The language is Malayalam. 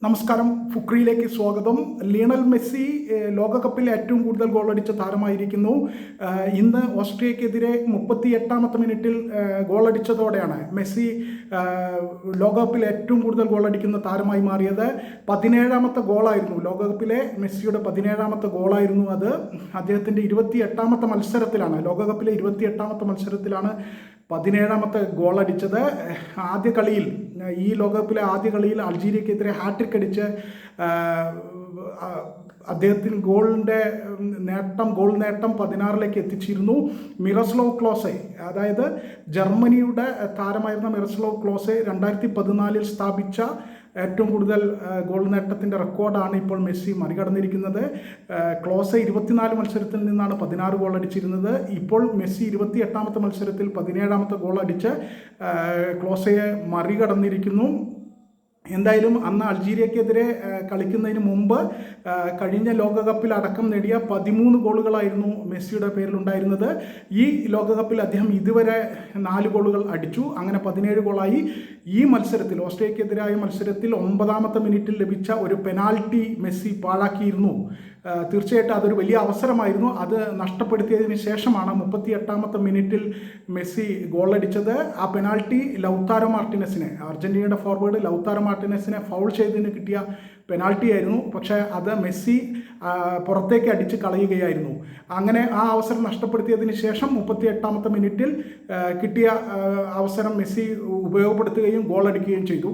നമസ്കാരം, ഫുക്രിയിലേക്ക് സ്വാഗതം. ലിയണൽ മെസ്സി ലോകകപ്പിൽ ഏറ്റവും കൂടുതൽ ഗോളടിച്ച താരമായിരിക്കുന്നു. ഇന്ന് ഓസ്ട്രിയക്കെതിരെ 38ാമത്തെ മിനിറ്റിൽ ഗോളടിച്ചതോടെയാണ് മെസ്സി ലോകകപ്പിൽ ഏറ്റവും കൂടുതൽ ഗോളടിക്കുന്ന താരമായി മാറിയത്. 17ാമത്തെ ഗോളായിരുന്നു ലോകകപ്പിലെ മെസ്സിയുടെ 17ാമത്തെ ഗോളായിരുന്നു അത്. അദ്ദേഹത്തിൻ്റെ 28ാമത്തെ മത്സരത്തിലാണ്, ലോകകപ്പിലെ 28ാമത്തെ മത്സരത്തിലാണ് 17ാമത്തെ ഗോളടിച്ചത്. ആദ്യ കളിയിൽ, ഈ ലോകകപ്പിലെ ആദ്യ കളിയിൽ അൾജീരിയക്കെതിരെ ഹാട്രിക് അടിച്ച് അദ്ദേഹത്തിന് ഗോൾ നേട്ടം 16ലേക്ക് എത്തിച്ചിരുന്നു. മിറോസ്ലാവ് ക്ലോസെ, അതായത് ജർമ്മനിയുടെ താരമായിരുന്ന മിറോസ്ലാവ് ക്ലോസെ 2014 സ്ഥാപിച്ച ഏറ്റവും കൂടുതൽ ഗോൾ നേട്ടത്തിൻ്റെ റെക്കോർഡാണ് ഇപ്പോൾ മെസ്സി മറികടന്നിരിക്കുന്നത്. ക്ലോസെ 24 മത്സരത്തിൽ നിന്നാണ് 16 ഗോൾ അടിച്ചിരുന്നത്. ഇപ്പോൾ മെസ്സി 28ാമത്തെ മത്സരത്തിൽ 17ാമത്തെ ഗോൾ അടിച്ച് ക്ലോസയെ മറികടന്നിരിക്കുന്നു. എന്തായാലും അന്ന് അൾജീരിയക്കെതിരെ കളിക്കുന്നതിന് മുമ്പ് കഴിഞ്ഞ ലോകകപ്പിൽ അടക്കം നേടിയ 13 ഗോളുകളായിരുന്നു മെസ്സിയുടെ പേരിലുണ്ടായിരുന്നത്. ഈ ലോകകപ്പിൽ അദ്ദേഹം ഇതുവരെ 4 ഗോളുകൾ അടിച്ചു. അങ്ങനെ 17 ഗോളായി. ഈ മത്സരത്തിൽ, ഓസ്ട്രിയക്കെതിരായ മത്സരത്തിൽ 9ാമത്തെ മിനിറ്റിൽ ലഭിച്ച ഒരു പെനാൽറ്റി മെസ്സി പാഴാക്കിയിരുന്നു. തീർച്ചയായിട്ടും അതൊരു വലിയ അവസരമായിരുന്നു. അത് നഷ്ടപ്പെടുത്തിയതിന് ശേഷമാണ് 38ാമത്തെ മിനിറ്റിൽ മെസ്സി ഗോളടിച്ചത്. ആ പെനാൽറ്റി ലൗതാരോ മാർട്ടിനസിനെ, അർജന്റീനയുടെ ഫോർവേഡ് ലൗതാരോ മാർട്ടിനസിനെ ഫൗൾ ചെയ്തതിന് കിട്ടിയ പെനാൽറ്റി ആയിരുന്നു. പക്ഷേ അത് മെസ്സി പുറത്തേക്ക് അടിച്ച് കളയുകയായിരുന്നു. അങ്ങനെ ആ അവസരം നഷ്ടപ്പെടുത്തിയതിന് ശേഷം 38ാമത്തെ മിനിറ്റിൽ കിട്ടിയ അവസരം മെസ്സി ഉപയോഗപ്പെടുത്തുകയും ഗോളടിക്കുകയും ചെയ്തു.